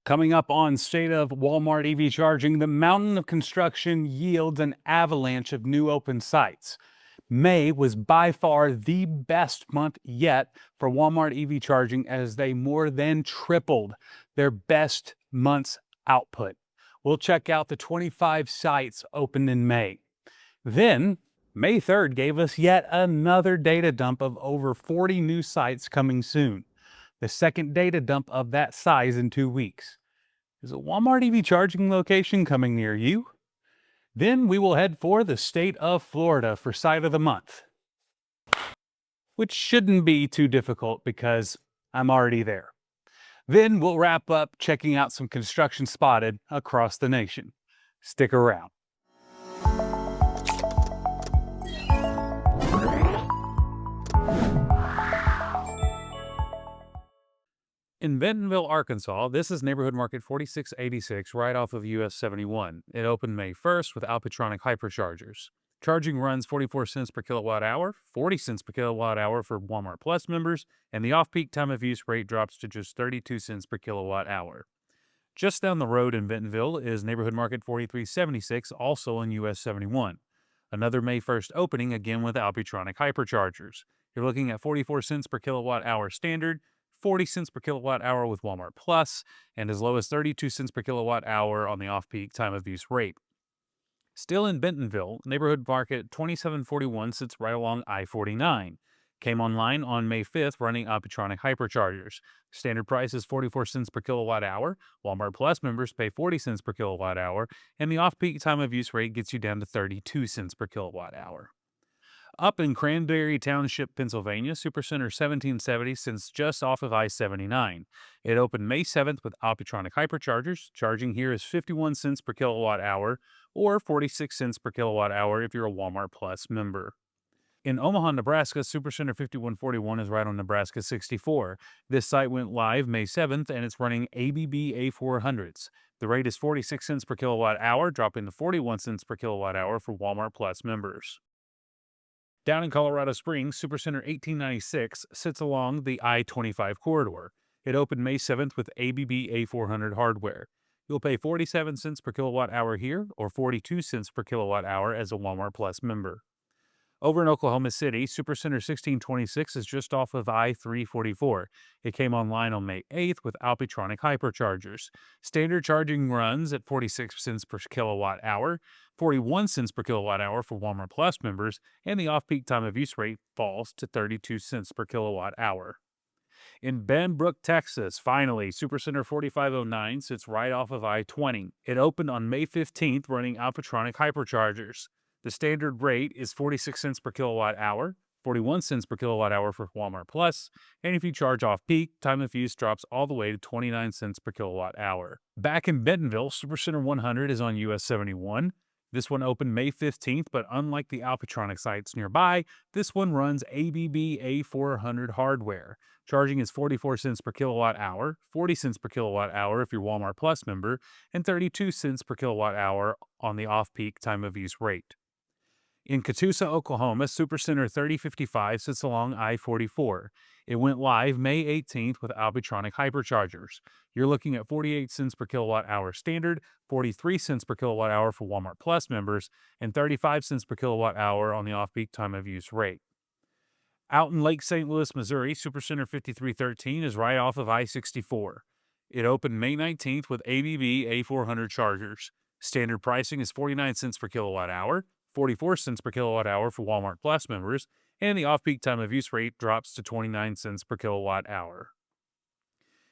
Coming up on State of Walmart EV Charging, the mountain of construction yields an avalanche of new open sites. May was by far the best month yet for Walmart EV Charging as they more than tripled their best month's output. We'll check out the 25 sites opened in May. Then, May 3rd gave us yet another data dump of over 40 new sites coming soon. The second data dump of that size in 2 weeks. Is a Walmart EV charging location coming near you? Then we will head for the state of Florida for site of the month, which shouldn't be too difficult because I'm already there. Then we'll wrap up checking out some construction spotted across the nation. Stick around. In Bentonville, Arkansas, this is Neighborhood Market 4686 right off of US 71. It opened May 1st with Alpitronic Hyperchargers. Charging runs 44 cents per kilowatt hour, 40 cents per kilowatt hour for Walmart Plus members, and the off-peak time of use rate drops to just 32 cents per kilowatt hour. Just down the road in Bentonville is Neighborhood Market 4376, also in US 71. Another May 1st opening, again with Alpitronic Hyperchargers. You're looking at 44 cents per kilowatt hour standard, 40 cents per kilowatt hour with Walmart Plus, and as low as 32 cents per kilowatt hour on the off-peak time of use rate. Still in Bentonville, Neighborhood Market 2741 sits right along I-49. Came online on May 5th running Alpitronic Hyperchargers. Standard price is 44 cents per kilowatt hour. Walmart Plus members pay 40 cents per kilowatt hour, and the off-peak time of use rate gets you down to 32 cents per kilowatt hour. Up in Cranberry Township, Pennsylvania, Supercenter 1770 sits just off of I-79. It opened May 7th with Alpitronic Hyperchargers. Charging here is 51 cents per kilowatt hour or 46 cents per kilowatt hour if you're a Walmart Plus member. In Omaha, Nebraska, Supercenter 5141 is right on Nebraska 64. This site went live May 7th and it's running ABB A400s. The rate is 46 cents per kilowatt hour, dropping to 41 cents per kilowatt hour for Walmart Plus members. Down in Colorado Springs, Supercenter 1896 sits along the I-25 corridor. It opened May 7th with ABB A400 hardware. You'll pay 47 cents per kilowatt hour here or 42 cents per kilowatt hour as a Walmart Plus member. Over in Oklahoma City, Supercenter 1626 is just off of I-344. It came online on May 8th with Alpitronic Hyperchargers. Standard charging runs at 46 cents per kilowatt hour, 41 cents per kilowatt hour for Walmart Plus members, and the off-peak time of use rate falls to 32 cents per kilowatt hour. In Bend Brook, Texas, finally, Supercenter 4509 sits right off of I-20. It opened on May 15th running Alpitronic Hyperchargers. The standard rate is 46 cents per kilowatt hour, 41 cents per kilowatt hour for Walmart Plus, and if you charge off peak, time of use drops all the way to 29 cents per kilowatt hour. Back in Bentonville, Supercenter 100 is on US 71. This one opened May 15th, but unlike the Alpitronic sites nearby, this one runs ABB A400 hardware. Charging is 44 cents per kilowatt hour, 40 cents per kilowatt hour if you're Walmart Plus member, and 32 cents per kilowatt hour on the off-peak time of use rate. In Catoosa, Oklahoma, Supercenter 3055 sits along I-44. It went live May 18th with Alpitronic Hyperchargers. You're looking at 48 cents per kilowatt hour standard, 43 cents per kilowatt hour for Walmart Plus members, and 35 cents per kilowatt hour on the off-peak time of use rate. Out in Lake St. Louis, Missouri, Supercenter 5313 is right off of I-64. It opened May 19th with ABB A400 chargers. Standard pricing is 49 cents per kilowatt hour, 44 cents per kilowatt hour for Walmart Plus members, and the off-peak time of use rate drops to 29 cents per kilowatt hour.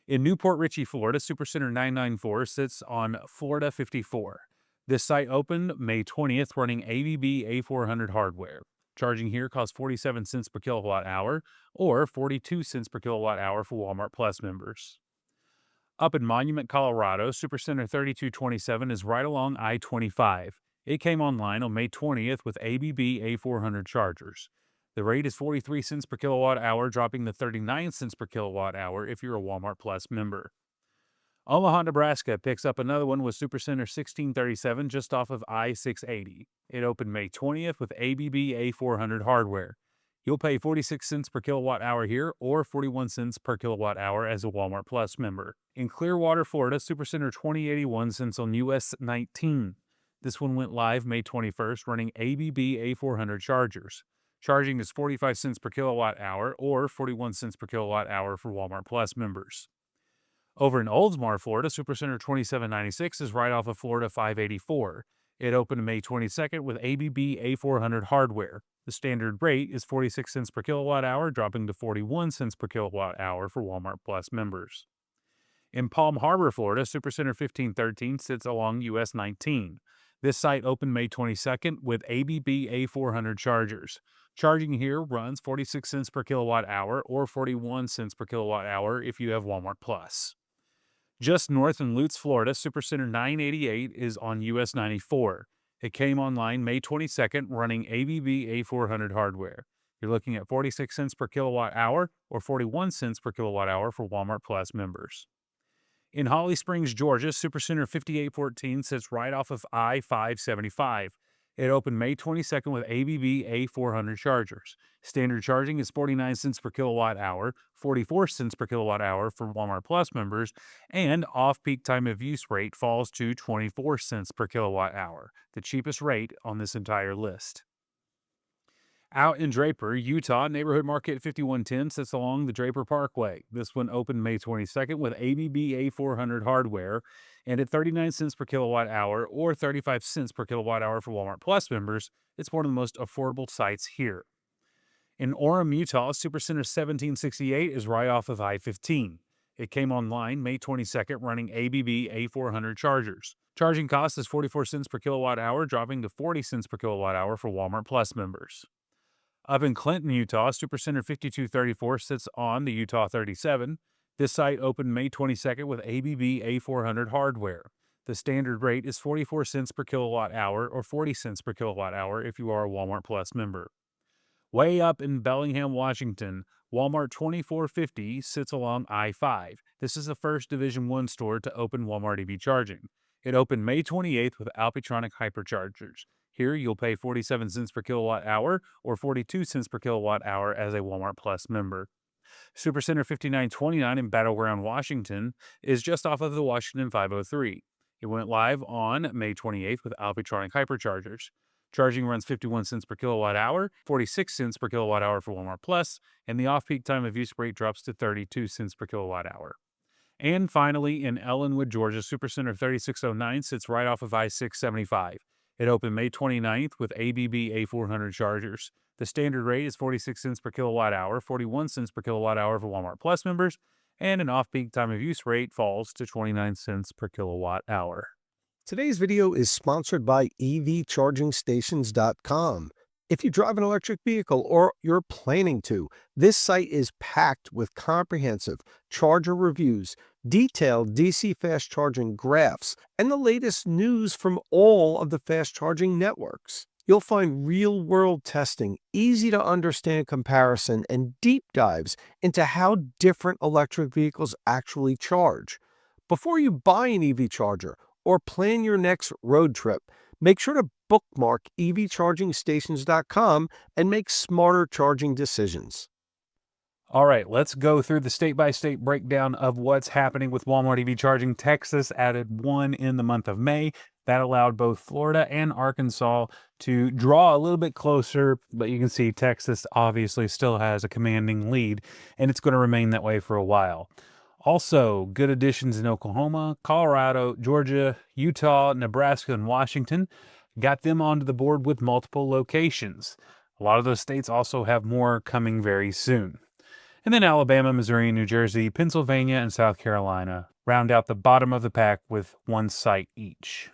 In Newport Richey, Florida, Supercenter 994 sits on Florida 54. This site opened May 20th running ABB A400 hardware. Charging here costs 47 cents per kilowatt hour or 42 cents per kilowatt hour for Walmart Plus members. Up in Monument, Colorado, Supercenter 3227 is right along I-25. It came online on May 20th with ABB A400 chargers. The rate is 43 cents per kilowatt hour, dropping to 39 cents per kilowatt hour if you're a Walmart Plus member. Omaha, Nebraska picks up another one with Supercenter 1637 just off of I-680. It opened May 20th with ABB A400 hardware. You'll pay 46 cents per kilowatt hour here or 41 cents per kilowatt hour as a Walmart Plus member. In Clearwater, Florida, Supercenter 2081 cents on US 19. This one went live May 21st, running ABB A400 chargers. Charging is 45 cents per kilowatt hour or 41 cents per kilowatt hour for Walmart Plus members. Over in Oldsmar, Florida, Supercenter 2796 is right off of Florida 584. It opened May 22nd with ABB A400 hardware. The standard rate is 46 cents per kilowatt hour, dropping to 41 cents per kilowatt hour for Walmart Plus members. In Palm Harbor, Florida, Supercenter 1513 sits along US 19. This site opened May 22nd with ABB A400 chargers. Charging here runs 46 cents per kilowatt hour or 41 cents per kilowatt hour if you have Walmart Plus. Just north in Lutz, Florida, Supercenter 988 is on US 94. It came online May 22nd running ABB A400 hardware. You're looking at 46 cents per kilowatt hour or 41 cents per kilowatt hour for Walmart Plus members. In Holly Springs, Georgia, Supercenter 5814 sits right off of I-575. It opened May 22nd with ABB A400 chargers. Standard charging is 49 cents per kilowatt hour, 44 cents per kilowatt hour for Walmart Plus members, and off-peak time of use rate falls to 24 cents per kilowatt hour, the cheapest rate on this entire list. Out in Draper, Utah, Neighborhood Market 5110 sits along the Draper Parkway. This one opened May 22nd with ABB A400 hardware and at 39 cents per kilowatt hour or 35 cents per kilowatt hour for Walmart Plus members. It's one of the most affordable sites here. In Orem, Utah, Supercenter 1768 is right off of I-15. It came online May 22nd running ABB A400 chargers. Charging cost is 44 cents per kilowatt hour, dropping to 40 cents per kilowatt hour for Walmart Plus members. Up in Clinton, Utah, Supercenter 5234 sits on the Utah 37. This site opened May 22nd with ABB A400 hardware. The standard rate is 44 cents per kilowatt hour or 40 cents per kilowatt hour if you are a Walmart Plus member. Way up in Bellingham, Washington, Walmart 2450 sits along I-5. This is the first Division I store to open Walmart EV charging. It opened May 28th with Alpitronic hyperchargers. Here, you'll pay 47 cents per kilowatt hour or 42 cents per kilowatt hour as a Walmart Plus member. Supercenter 5929 in Battleground, Washington is just off of the Washington 503. It went live on May 28th with Alpitronic hyperchargers. Charging runs 51 cents per kilowatt hour, 46 cents per kilowatt hour for Walmart Plus, and the off-peak time of use rate drops to 32 cents per kilowatt hour. And finally, in Ellenwood, Georgia, Supercenter 3609 sits right off of I-675. It opened May 29th with ABB A400 chargers. The standard rate is 46 cents per kilowatt hour, 41 cents per kilowatt hour for Walmart Plus members, and an off-peak time of use rate falls to 29 cents per kilowatt hour. Today's video is sponsored by evchargingstations.com. If you drive an electric vehicle or you're planning to, this site is packed with comprehensive charger reviews, detailed DC fast charging graphs, and the latest news from all of the fast charging networks. You'll find real-world testing, easy-to-understand comparison, and deep dives into how different electric vehicles actually charge. Before you buy an EV charger or plan your next road trip, make sure to bookmark evchargingstations.com and make smarter charging decisions. All right, let's go through the state-by-state breakdown of what's happening with Walmart EV charging. Texas added one in the month of May. That allowed both Florida and Arkansas to draw a little bit closer, but you can see Texas obviously still has a commanding lead, and it's going to remain that way for a while. Also, good additions in Oklahoma, Colorado, Georgia, Utah, Nebraska, and Washington. Got them onto the board with multiple locations. A lot of those states also have more coming very soon. And then Alabama, Missouri, New Jersey, Pennsylvania, and South Carolina round out the bottom of the pack with one site each.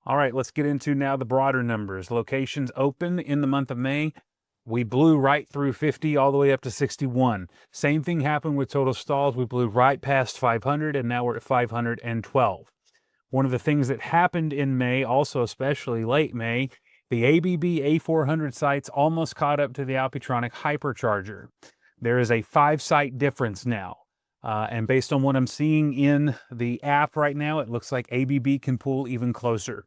All right, let's get into now the broader numbers. Locations open in the month of May. We blew right through 50 all the way up to 61. Same thing happened with total stalls. We blew right past 500 and now we're at 512. One of the things that happened in May, also especially late May, the ABB A400 sites almost caught up to the Alpitronic hypercharger. There is a 5-site difference now. And based on what I'm seeing in the app right now, it looks like ABB can pull even closer.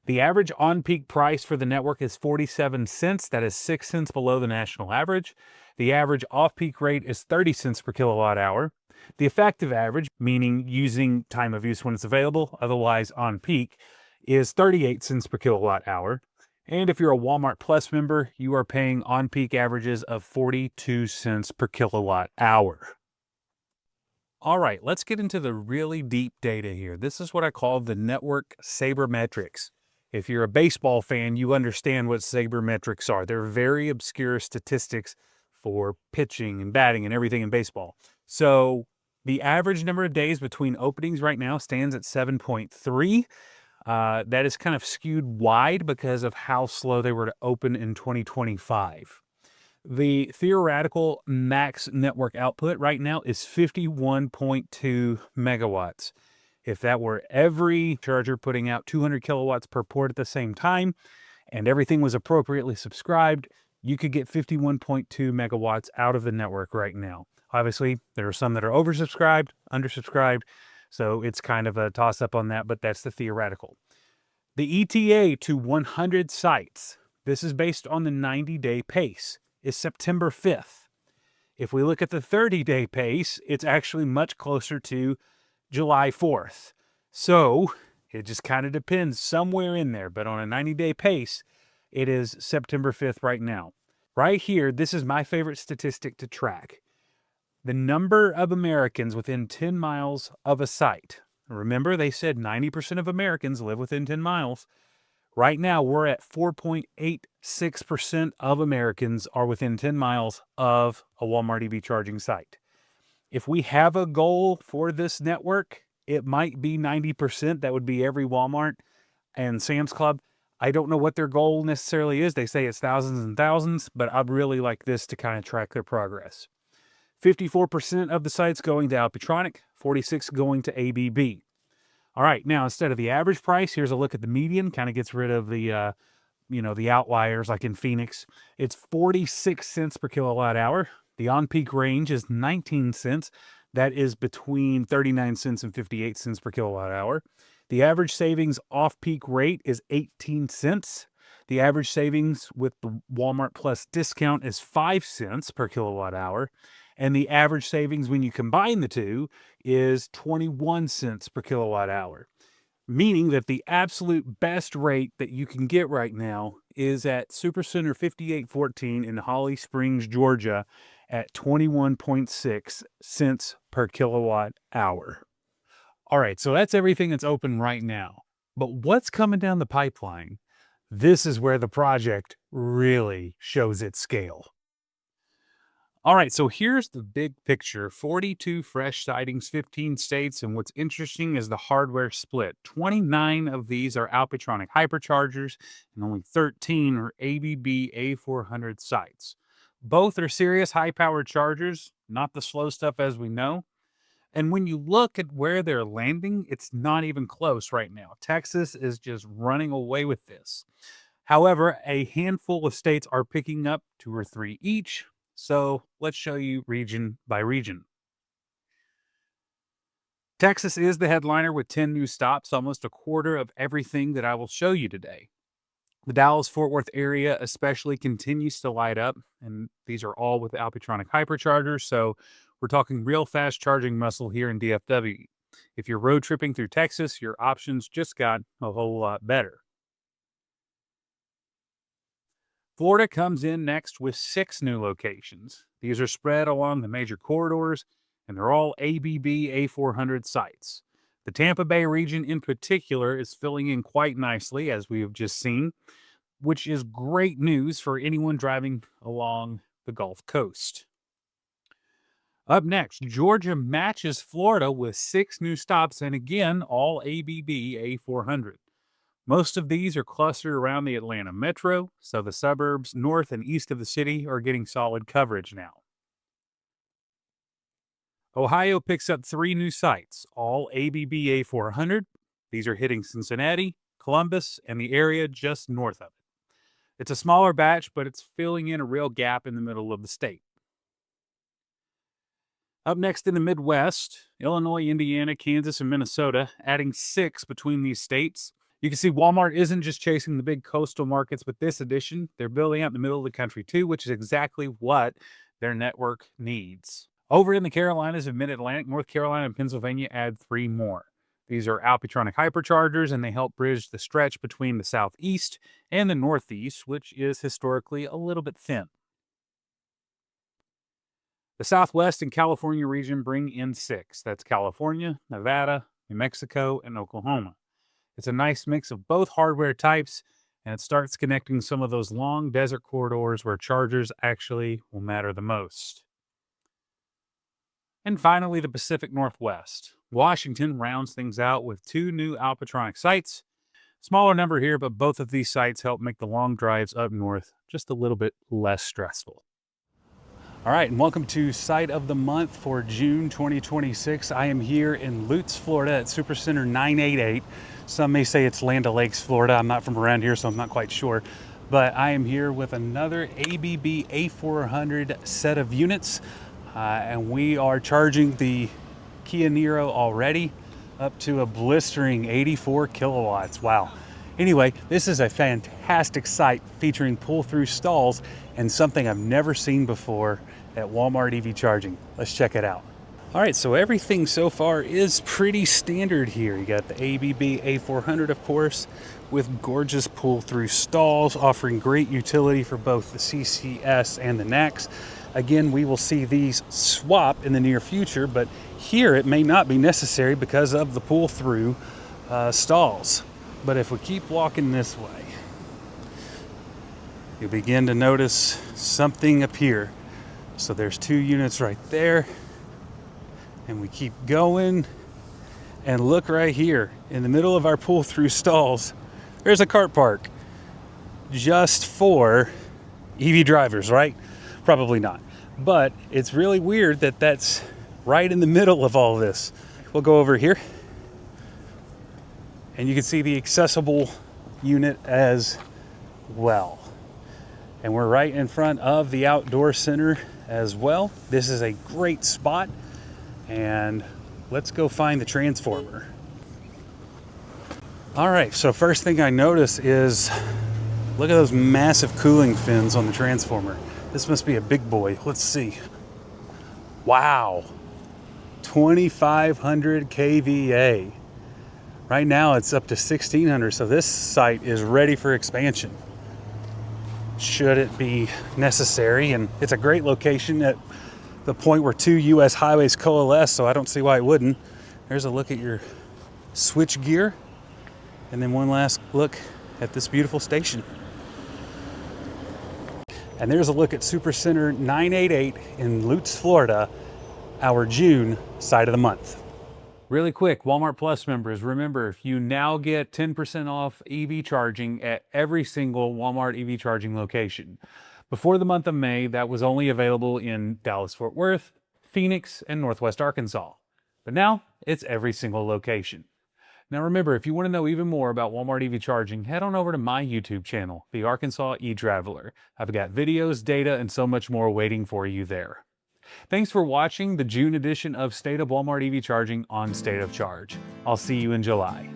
The average on-peak price for the network is 47 cents. That is 6 cents below the national average. The average off-peak rate is 30 cents per kilowatt hour. The effective average, meaning using time of use when it's available, otherwise on peak, is 38 cents per kilowatt hour. And if you're a Walmart Plus member, you are paying on-peak averages of 42 cents per kilowatt hour. All right, let's get into the really deep data here. This is what I call the network sabermetrics. If you're a baseball fan, you understand what sabermetrics are. They're very obscure statistics for pitching and batting and everything in baseball. So the average number of days between openings right now stands at 7.3. That is kind of skewed wide because of how slow they were to open in 2025. The theoretical max network output right now is 51.2 megawatts. If that were every charger putting out 200 kilowatts per port at the same time, and everything was appropriately subscribed, you could get 51.2 megawatts out of the network right now. Obviously, there are some that are oversubscribed, undersubscribed, so it's kind of a toss-up on that, but that's the theoretical. The ETA to 100 sites, this is based on the 90-day pace, is September 5th. If we look at the 30-day pace, it's actually much closer to July 4th. So it just kind of depends somewhere in there, but on a 90-day pace, it is September 5th right now. Right here, this is my favorite statistic to track. The number of Americans within 10 miles of a site. Remember, they said 90% of Americans live within 10 miles. Right now, we're at 4.86% of Americans are within 10 miles of a Walmart EV charging site. If we have a goal for this network, it might be 90%. That would be every Walmart and Sam's Club. I don't know what their goal necessarily is. They say it's thousands and thousands, but I'd really like this to kind of track their progress. 54% of the sites going to Alpitronic, 46 going to ABB. All right, now instead of the average price, here's a look at the median. Kind of gets rid of the, the outliers like in Phoenix. It's 46 cents per kilowatt hour. The on-peak range is 19 cents. That is between 39 cents and 58 cents per kilowatt hour. The average savings off-peak rate is 18 cents. The average savings with the Walmart Plus discount is 5 cents per kilowatt hour. And the average savings when you combine the two is 21 cents per kilowatt hour, meaning that the absolute best rate that you can get right now is at Supercenter 5814 in Holly Springs, Georgia at 21.6 cents per kilowatt hour. All right, so that's everything that's open right now. But what's coming down the pipeline? This is where the project really shows its scale. All right, so here's the big picture. 42 fresh sightings, 15 states, and what's interesting is the hardware split. 29 of these are Alpitronic hyperchargers, and only 13 are ABB A400 sites. Both are serious high-powered chargers, not the slow stuff as we know. And when you look at where they're landing, it's not even close right now. Texas is just running away with this. However, a handful of states are picking up 2 or 3 each. So let's show you region by region. Texas is the headliner with 10 new stops, almost a quarter of everything that I will show you today. The Dallas-Fort Worth area especially continues to light up, and these are all with Alpitronic hyperchargers, so we're talking real fast charging muscle here in DFW. If you're road tripping through Texas, your options just got a whole lot better. Florida comes in next with 6 new locations. These are spread along the major corridors, and they're all ABB A400 sites. The Tampa Bay region in particular is filling in quite nicely, as we have just seen, which is great news for anyone driving along the Gulf Coast. Up next, Georgia matches Florida with 6 new stops, and again, all ABB A400. Most of these are clustered around the Atlanta metro, so the suburbs north and east of the city are getting solid coverage now. Ohio picks up 3 new sites, all ABB A400. These are hitting Cincinnati, Columbus, and the area just north of it. It's a smaller batch, but it's filling in a real gap in the middle of the state. Up next in the Midwest, Illinois, Indiana, Kansas, and Minnesota, adding 6 between these states. You can see Walmart isn't just chasing the big coastal markets with this edition. They're building out in the middle of the country too, which is exactly what their network needs. Over in the Carolinas and Mid-Atlantic, North Carolina and Pennsylvania add 3 more. These are Alpitronic hyperchargers, and they help bridge the stretch between the southeast and the northeast, which is historically a little bit thin. The Southwest and California region bring in 6. That's California, Nevada, New Mexico, and Oklahoma. It's a nice mix of both hardware types, and it starts connecting some of those long desert corridors where chargers actually will matter the most. And finally, the Pacific Northwest. Washington rounds things out with 2 new Alpitronic sites. Smaller number here, but both of these sites help make the long drives up north just a little bit less stressful. All right, and welcome to Site of the Month for June 2026. I am here in Lutz, Florida at Supercenter 988. Some may say it's Land O'Lakes, Florida. I'm not from around here, so I'm not quite sure. But I am here with another ABB A400 set of units. And we are charging the Kia Niro already up to a blistering 84 kilowatts. Wow. Anyway, this is a fantastic site featuring pull-through stalls and something I've never seen before at Walmart EV charging. Let's check it out. All right, so everything so far is pretty standard here. You got the ABB A400, of course, with gorgeous pull-through stalls, offering great utility for both the CCS and the NACS. Again, we will see these swap in the near future, but here it may not be necessary because of the pull-through stalls. But if we keep walking this way, you'll begin to notice something appear. So there's 2 units right there, and we keep going, and look right here in the middle of our pull-through stalls, there's a cart park just for EV drivers, right? Probably not, but it's really weird that that's right in the middle of all this. We'll go over here, and you can see the accessible unit as well. And we're right in front of the outdoor center as well. This is a great spot, and let's go find the transformer. All right, so first thing I notice is, look at those massive cooling fins on the transformer. This must be a big boy. Let's see. Wow, 2,500 kVA. Right now it's up to 1,600, so this site is ready for expansion, should it be necessary. And it's a great location at the point where 2 US highways coalesce, so I don't see why it wouldn't. There's a look at your switch gear, and then one last look at this beautiful station. And there's a look at Supercenter 988 in Lutz, Florida, our June Site of the Month. Really quick, Walmart Plus members, remember, you now get 10% off EV charging at every single Walmart EV charging location. Before the month of May, that was only available in Dallas-Fort Worth, Phoenix, and Northwest Arkansas. But now, it's every single location. Now remember, if you want to know even more about Walmart EV charging, head on over to my YouTube channel, The Arkansas E-Traveler. I've got videos, data, and so much more waiting for you there. Thanks for watching the June edition of State of Walmart EV Charging on State of Charge. I'll see you in July.